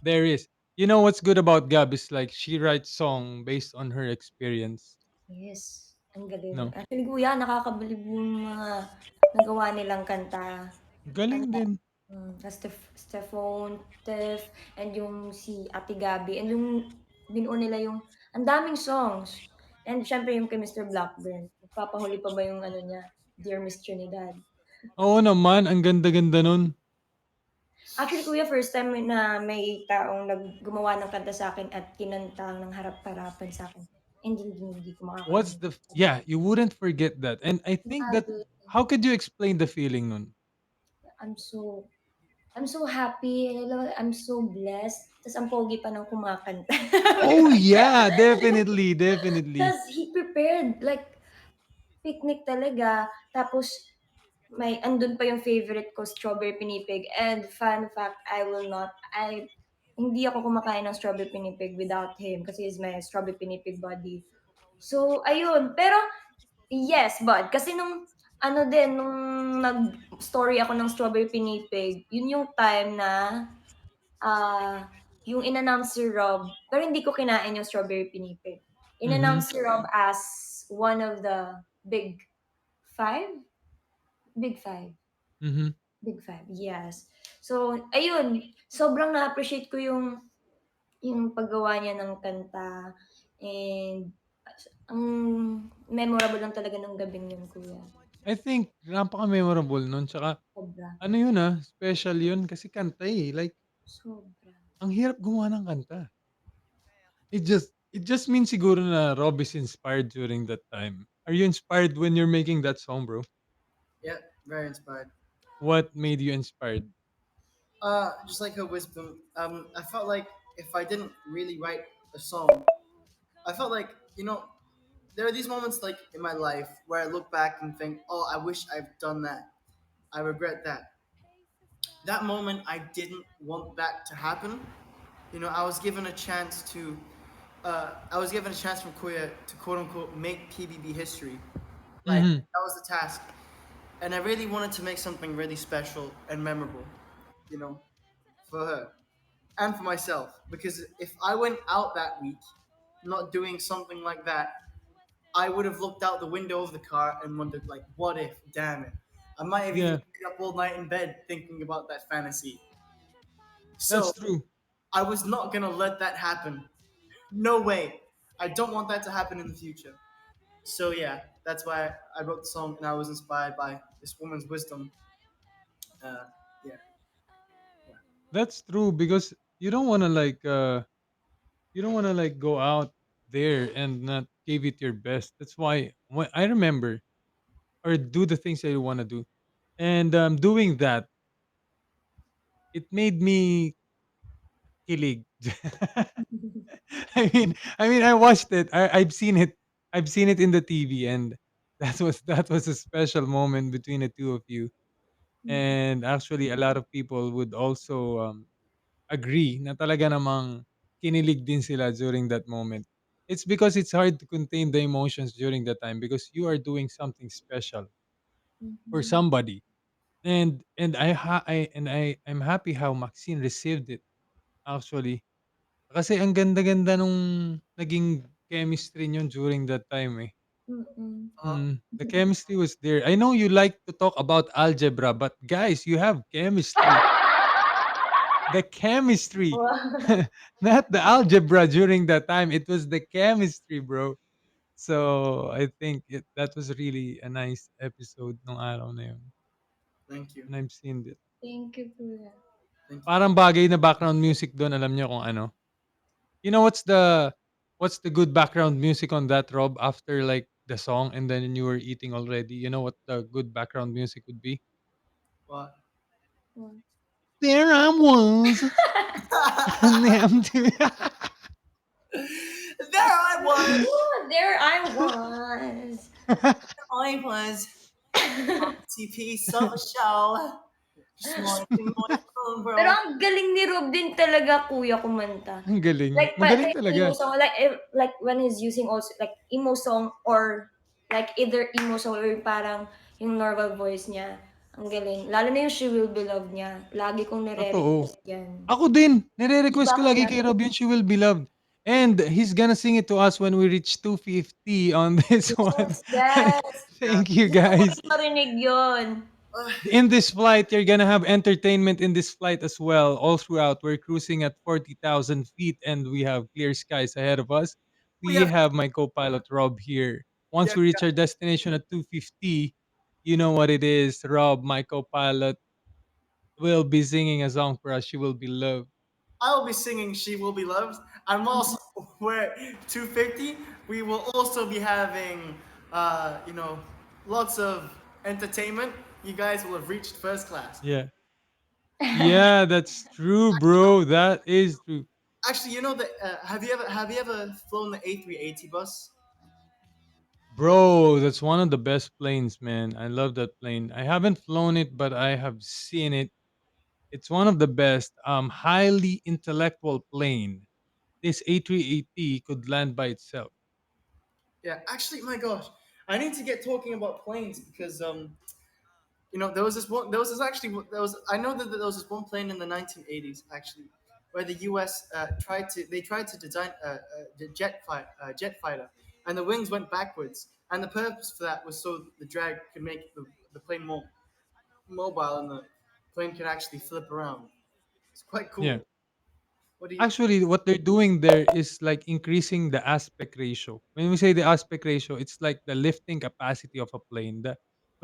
There is. You know what's good about Gab is like she writes song based on her experience. Yes, ang galing. No. Actually kuya nakakabilib yung mga nagawa nilang kanta. Ang Galing din. Stephon, Tiff, and yung si Ate Gabby, and yung binuo nila yung ang daming songs. And siyempre yung kay Mr. Blackburn. Magpapahuli pa ba yung ano niya, Dear Miss Trinidad. Oo naman, ang ganda-ganda nun. Actually kuya, first time na may taong gumawa ng kanta sa akin at kinanta ng harap-harapan sa akin. Hindi ko What's makakalimutan. the yeah, you wouldn't forget that. And I think that Grabe. how could you explain the feeling nun? I'm so I'm so happy, I'm so blessed. Tas ang pogi pa ng kumakanta. Oh yeah, definitely, definitely. Tas he prepared like picnic talaga. Tapos may andun pa yung favorite ko, strawberry pinipig. And fun fact, I hindi ako kumakain ng strawberry pinipig without him kasi he's my strawberry pinipig buddy. So, ayun. Pero, yes, but kasi nung ano din, nung nag-story ako ng strawberry pinipig, yun yung time na yung in-announce si Rob, pero hindi ko kinain yung strawberry pinipig. Mhm. In-announce si Rob as one of the five? Big five. Mhm. Big five, yes. So, ayun, sobrang na-appreciate ko yung paggawa niya ng kanta and ang memorable lang talaga ng gabing yun, kuya. I think napaka-memorable nun tsaka Sobra, ano yun, special yun kasi kanta, like sobra. ang hirap gumawa ng kanta. It just means siguro na Rob is inspired during that time. Are you inspired when you're making that song, bro? Yeah, very inspired. What made you inspired? Just like her wisdom. I felt like if I didn't really write a song, I felt like there are these moments like in my life where I look back and think, oh, I wish I've done that. I regret that. That moment, I didn't want that to happen. I was given a chance to. I was given a chance from Korea to quote unquote make PBB history. Like Mhm. that was the task, and I really wanted to make something really special and memorable. You know, for her and for myself. Because if I went out that week not doing something like that, I would have looked out the window of the car and wondered, like, what if? Damn it. I might have even Yeah, stayed up all night in bed thinking about that fantasy. that's So true. I was not gonna let that happen. No way. I don't want that to happen in the future. So yeah, that's why I wrote the song and I was inspired by this woman's wisdom. Uh, yeah, yeah. That's true because you don't want to like go out there and not give it your best. That's why when I remember or do the things that you want to do. And doing that, it made me kilig. I mean, I watched it. I've seen it. I've seen it in the TV, and that was a special moment between the two of you. Mm, And actually, a lot of people would also agree na talaga namang kinilig din sila during that moment. It's because it's hard to contain the emotions during that time because you are doing something special for mhm, somebody. And I'm happy how Maxine received it actually. Kasi ang ganda-ganda nung naging chemistry niyo during that time, eh. mm. The chemistry was there. I know you like to talk about algebra, but guys, you have chemistry. The chemistry. Wow. Not the algebra during that time. It was the chemistry, bro. So, I think that was really a nice episode nung araw na yun. Thank you. And I've seen it. Thank you, kuya. Thank you. Parang bagay na background music doon, alam niyo kung ano? You know what's the good background music on that, Rob, after like the song and then you were eating already? You know what the good background music would be? What? Wow. There I was. And I'm too- There I was. Oh, there I was. I was a piece of a shell. Just wanting my phone, Pero bro. ang galing ni Rob din talaga kuya kumanta. Ang galing. Like Magaling kahit talaga. emo song, like when he's using also like emo song or like either emo song or yung parang yung normal voice niya. Ang galing. Lalo na yung She Will Be Loved niya. Lagi kong Totoo. nire-request yan. Ako din, 'Di nire-request ba ko lagi kay kaya? Rob yun, She Will Be Loved. And he's gonna sing it to us when we reach 250 on this one. Yes, yes. Yeah. Thank you Gusto ko guys. rin marinig yun. In this flight, you're gonna have entertainment in this flight as well. All throughout, we're cruising at 40,000 feet and we have clear skies ahead of us. We We have have my co-pilot Rob here. Once yeah, we reach our destination at 250, you know what it is. Rob, my co-pilot, will be singing a song for us. She will be loved. I'll be singing "She Will Be Loved." I'm also we're 250. We will also be having, you know, lots of entertainment. You guys will have reached first class. Yeah. Yeah, that's true, bro. That is true. Actually, you know that. Have you ever flown the A380 bus? Bro, that's one of the best planes, man. I love that plane. I haven't flown it, but I have seen it. It's one of the best. Highly intellectual plane. This A380 could land by itself. Yeah. Actually, my gosh, I need to get talking about planes because there was this one. There was this actually. There was. I know that there was this one plane in the 1980s actually, where the U.S. tried to design the jet fighter, and the wings went backwards, and the purpose for that was so the drag could make the plane more mobile, and the plane could actually flip around. It's quite Yeah. cool. What do you? Actually, what they're doing there is like increasing the aspect ratio. When we say the aspect ratio, it's like the lifting capacity of a plane.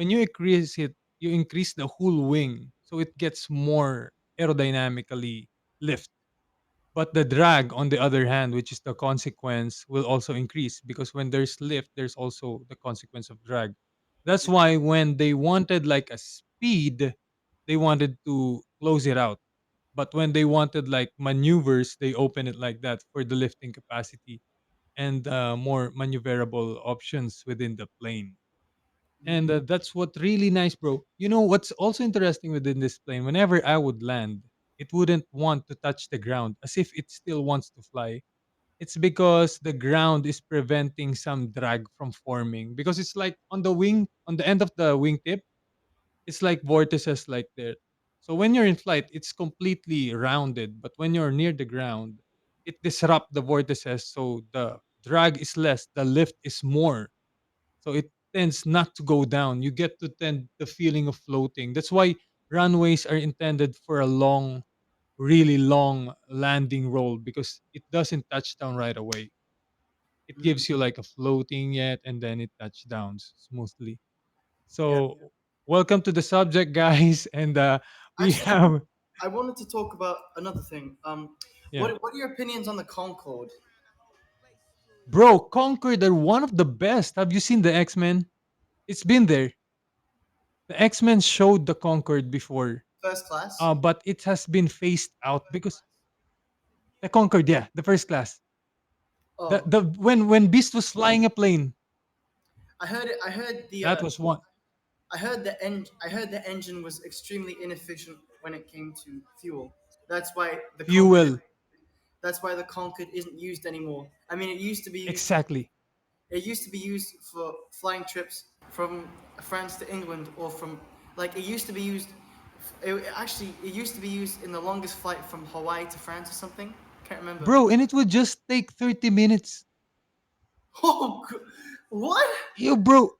When you increase it, you increase the whole wing, so it gets more aerodynamically lift. But the drag, on the other hand, which is the consequence, will also increase because when there's lift, there's also the consequence of drag. That's why when they wanted like a speed, they wanted to close it out. But when they wanted like maneuvers, they open it like that for the lifting capacity and more maneuverable options within the plane. And that's what really nice, bro. You know what's also interesting within this plane? Whenever I would land, it wouldn't want to touch the ground as if it still wants to fly. It's because the ground is preventing some drag from forming. Because it's like on the wing, on the end of the wingtip, it's like vortices like that. So when you're in flight, it's completely rounded. But when you're near the ground, it disrupts the vortices. So the drag is less, the lift is more, so it tends not to go down. You get to tend the feeling of floating. That's why runways are intended for a long, really long landing roll because it doesn't touch down right away. It Mm, gives you like a floating yet and then it touchdowns smoothly. yeah. So welcome to the subject, guys. And we Actually, have I wanted to talk about another thing. yeah. What are your opinions on the Concorde? Bro, Conquer, they're one of the best. Have you seen the X-Men? It's been there. The X-Men showed the Concorde before, First class? but it has been phased out because the Concorde, yeah, the first class. Oh, The when Beast was flying a plane, I heard it. I heard the that was one. I heard the engine was extremely inefficient when it came to fuel. That's why the Concorde. Fuel, That's why the Concorde isn't used anymore. I mean, exactly. it used to be used for flying trips from France to England, or from like it used to be used. It used to be used in the longest flight from Hawaii to France or something. Can't remember. Bro, and it would just take 30 minutes. Oh, what? Yo, bro,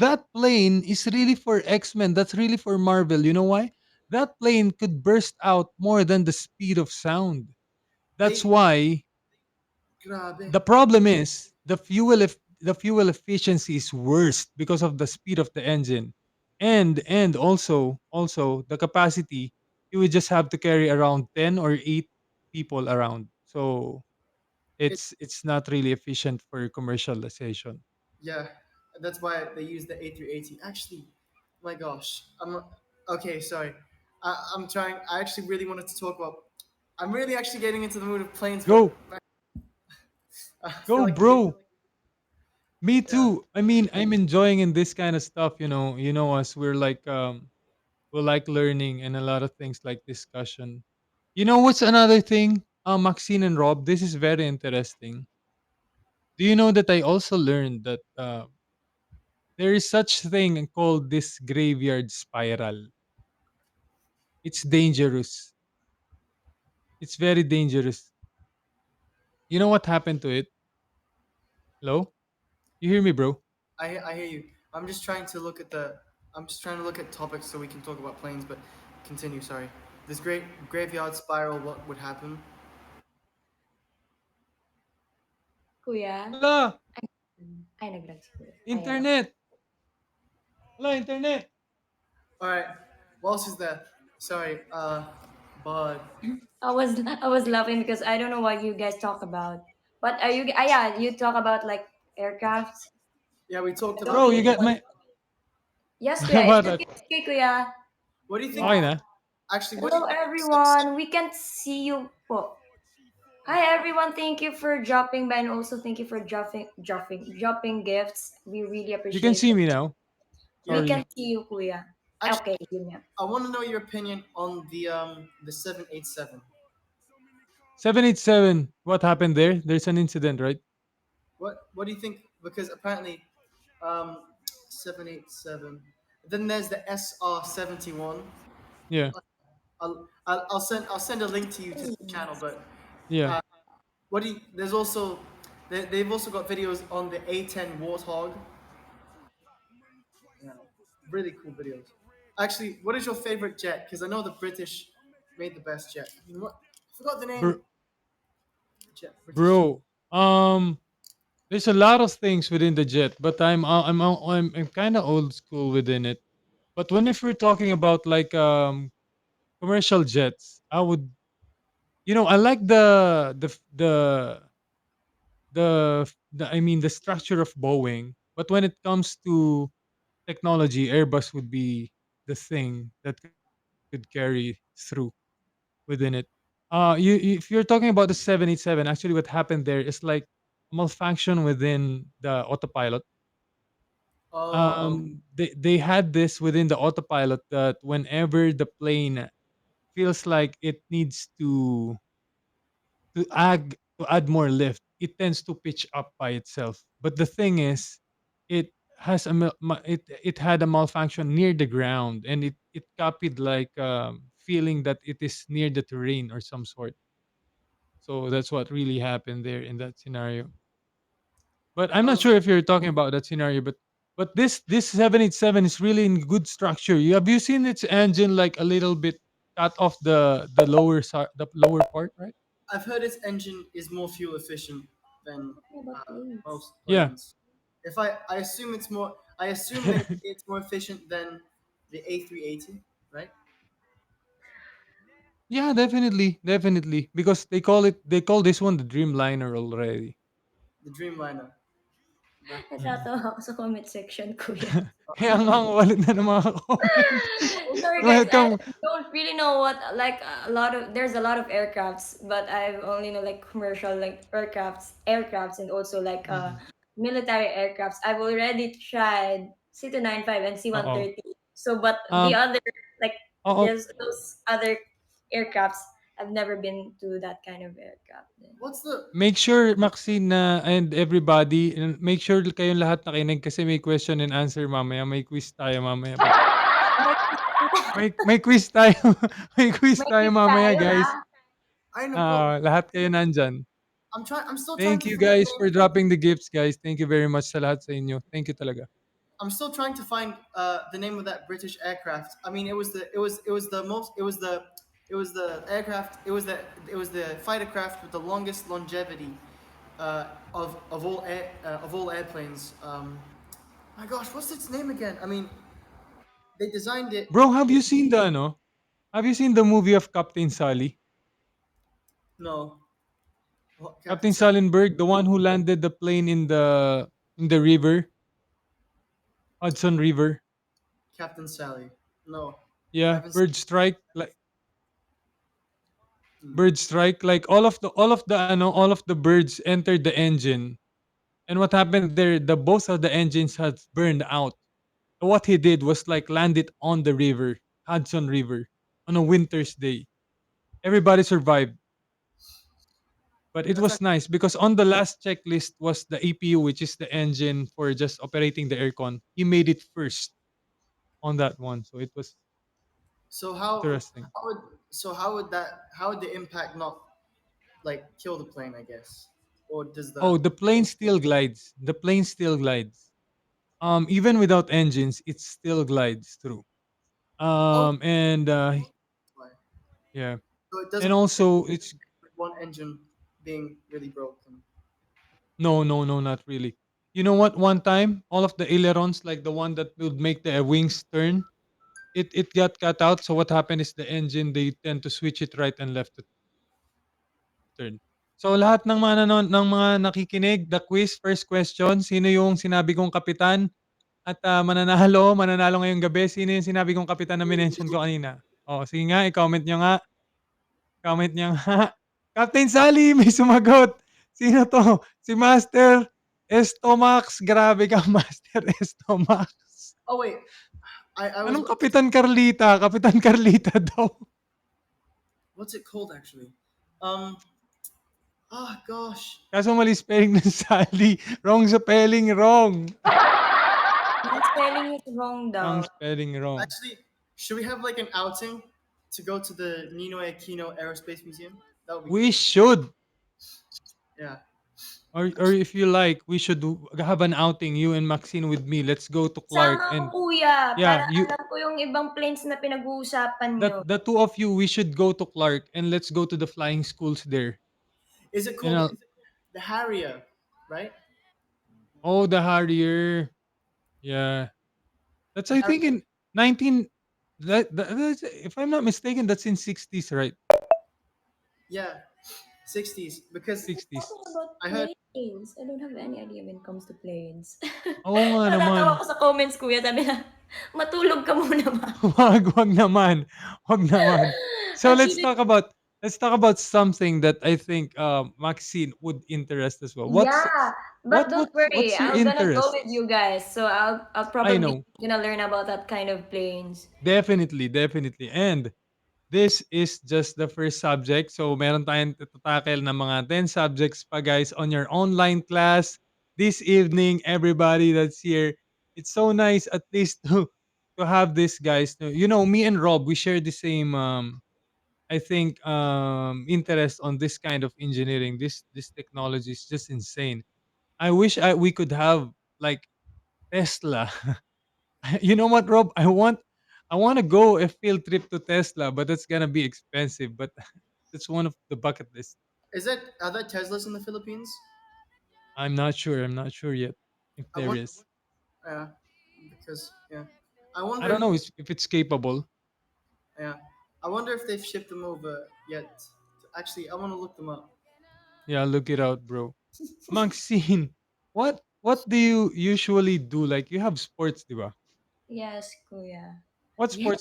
that plane is really for X-Men. That's really for Marvel. You know why? That plane could burst out more than the speed of sound. That's They why grabe. the problem is the fuel efficiency is worst because of the speed of the engine, and also the capacity. You would just have to carry around 10 or 8 people around. So It it's not really efficient for commercialization. Yeah, that's why they use the A380. Actually, my gosh, okay. Sorry, I'm trying. I actually really wanted to talk about. I'm really actually getting into the mood of planes, but Go, I feel go, like bro. Me yeah. too. I mean, I'm enjoying in this kind of stuff. You know us. We like learning and a lot of things like discussion. You know what's another thing? Maxine and Rob, this is very interesting. Do you know that I also learned that there is such thing called this graveyard spiral. It's dangerous. It's very dangerous. You know what happened to it? Hello? You hear me, bro? I hear you. I'm just trying to look at the. I'm just trying to look at topics so we can talk about planes. But continue. Sorry. This great graveyard spiral. What would happen? Kuya? Hala! Ay, nag-lag si kuya. Ayan ako. Internet! Hala, internet! All right. What else is there? Sorry. But I was laughing because I don't know what you guys talk about. But are you? Yeah, you talk about like aircrafts. yeah, we talked I don't about Bro, the. you think. got my... Yes, kuya. What? It's okay, kuya. What do you think? Okay Yeah. na? Actually, what do you Hello, think? everyone. We can't see you po. Hi, everyone. Thank you for dropping by, and also thank you for dropping gifts. We really You can appreciate see it. me now. We Yeah. can Sorry. see you, kuya. Actually, Okay, yun nga. I want to know your opinion on the 787. 787. What happened there? There's an incident, right? What do you think? Because apparently, um, 787. Then there's the SR-71. Yeah. I'll send a link to you to the channel. But Yeah. uh, what do you? There's also they've also got videos on the A10 Warthog. Yeah, really cool videos. Actually, what is your favorite jet? Because I know the British made the best jet. I mean, what? I forgot the name. Bro, Jet British jet. bro. There's a lot of things within the jet, but I'm kind of old school within it. But when if we're talking about like commercial jets, I would, I like the I mean the structure of Boeing, but when it comes to technology, Airbus would be the thing that could carry through within it. If you're talking about the 787, actually what happened there is like malfunction within the autopilot. Oh, They had this within the autopilot that whenever the plane feels like it needs to add more lift, it tends to pitch up by itself. But the thing is, it it had a malfunction near the ground, and it copied like feeling that it is near the terrain or some sort. So that's what really happened there in that scenario. But I'm not um, sure if you're talking about that scenario, but this 787 is really in good structure. Have you seen its engine like a little bit cut off the lower part, right? I've heard its engine is more fuel efficient than What about planes? most Yeah. planes. If I assume it's more, I assume that it's more efficient than the A380, right? Yeah, definitely, definitely. Because they call this one the Dreamliner already. The Dreamliner. The, Natatawa ako sa comment section, kuya. Kaya nga ang walit na ng mga comment. Sorry guys, I Welcome. don't really know what like there's a lot of aircrafts, but I've only know like commercial like aircrafts and also like Mm. military aircrafts. I've already tried C295 and Oo. C130. So but the Um, other like oo. there's those other aircrafts, I've never been to that kind of aircraft. Then. what's the? Make sure, Maxine, na and everybody, and make sure kayong lahat nakinig kasi may question and answer mamaya. May quiz tayo mamaya. May May quiz tayo. May quiz may tayo quiz mamaya, tayo ha. guys. I don't know, bro. Lahat kayo nandyan. I'm trying. I'm still trying Thank to you find the guys name. for dropping the gifts, guys. Thank you very much sa lahat sa inyo. Thank you talaga. I'm still trying to find the name of that British aircraft. I mean, it was the aircraft. It was the fighter craft with the longest longevity of all airplanes. My gosh, what's its name again? I mean, they designed it. Bro, have you seen the ano? Have you seen the movie of Captain Sully? No, what, Captain Captain Sally. Sullenberg, the one who landed the plane in the river, Hudson River. Captain Sally. No, I Yeah, haven't seen. bird strike like Hmm. bird strike like all of the birds entered the engine. And what happened there, the both of the engines had burned out. What he did was like land it on the river, Hudson River, on a winter's day. Everybody survived. But it That's was actually, nice because on the last checklist was the APU, which is the engine for just operating the aircon. He made it first on that one, so it was so interesting. how would how would the impact not like kill the plane? I guess, or does the Oh, the plane still glides. The plane still glides. Even without engines, it still glides through. oh And why? yeah, So it and doesn't also it's one engine being really broken. no, no, no, not really. You know what? One time, all of the ailerons, like the one that would make the wings turn, it got cut out. So what happened is the engine they tend to switch it right and left to turn. So lahat ng mga ng mga nakikinig, the quiz, first question, sino yung sinabi kong kapitan at mananalo ngayong gabi? Sino yung sinabi kong kapitan na minention ko kanina? Oh, sige nga, i-comment nyo nga. Comment nyo nga. Captain Sally, may sumagot. Sino to? Si Master Estomax. Grabe ka, Master Estomax. Oh wait, I was Anong Kapitan Carlita? Kapitan Carlita daw. what's it called actually? Um. Oh gosh. Kaso mali spelling ng Sally. Wrong spelling, wrong. Yung spelling is wrong Wrong daw. spelling, wrong. Actually, should we have like an outing to go to the Ninoy Aquino Aerospace Museum? That would be We cool. should. Yeah. Or if you like, we should have an outing, you and Maxine with me. Let's go to Clark Sama ko and kuya, yeah, para you alam ko yung ibang planes na pinag-uusapan that niyo. the two of you we should go to Clark and let's go to the flying schools there. Is it And called the Harrier? Right. oh, the Harrier. Yeah. That's The I Harrier. think in 19 that's, if I'm not mistaken that's in 60s, right? Yeah. 60s because 60s. Talking about I heard. planes, I don't have any idea when it comes to planes. Oo nga naman. Natatawa ko sa comments kuya, sabi na, matulog ka muna ba? Wag naman. Wag naman. So Actually, let's talk about something that I think Maxine would interest as well. yeah, but don't worry, What's your I'm gonna go interest? with you guys. So I'll I probably know. gonna learn about that kind of planes. Definitely, definitely. And this is just the first subject. So meron tayong tackle na mga 10 subjects pa guys on your online class this evening. Everybody that's here. It's so nice at least to have this guys. You know, me and Rob, we share the same I think interest on this kind of engineering. This technology is just insane. I wish we could have like Tesla. You know what, Rob? I want to go a field trip to Tesla, but that's gonna be expensive. But that's one of the bucket list. Is it are there Teslas in the Philippines? I'm not sure. I'm not sure yet if I there want. is. Yeah. Because yeah. I I wonder don't if know if it's capable. yeah. I wonder if they've shipped them over yet. Actually, I want to look them up. Yeah, look it out, bro. Maxine, what do you usually do? Like you have sports, diba? Yes, kuya. What Yes, sports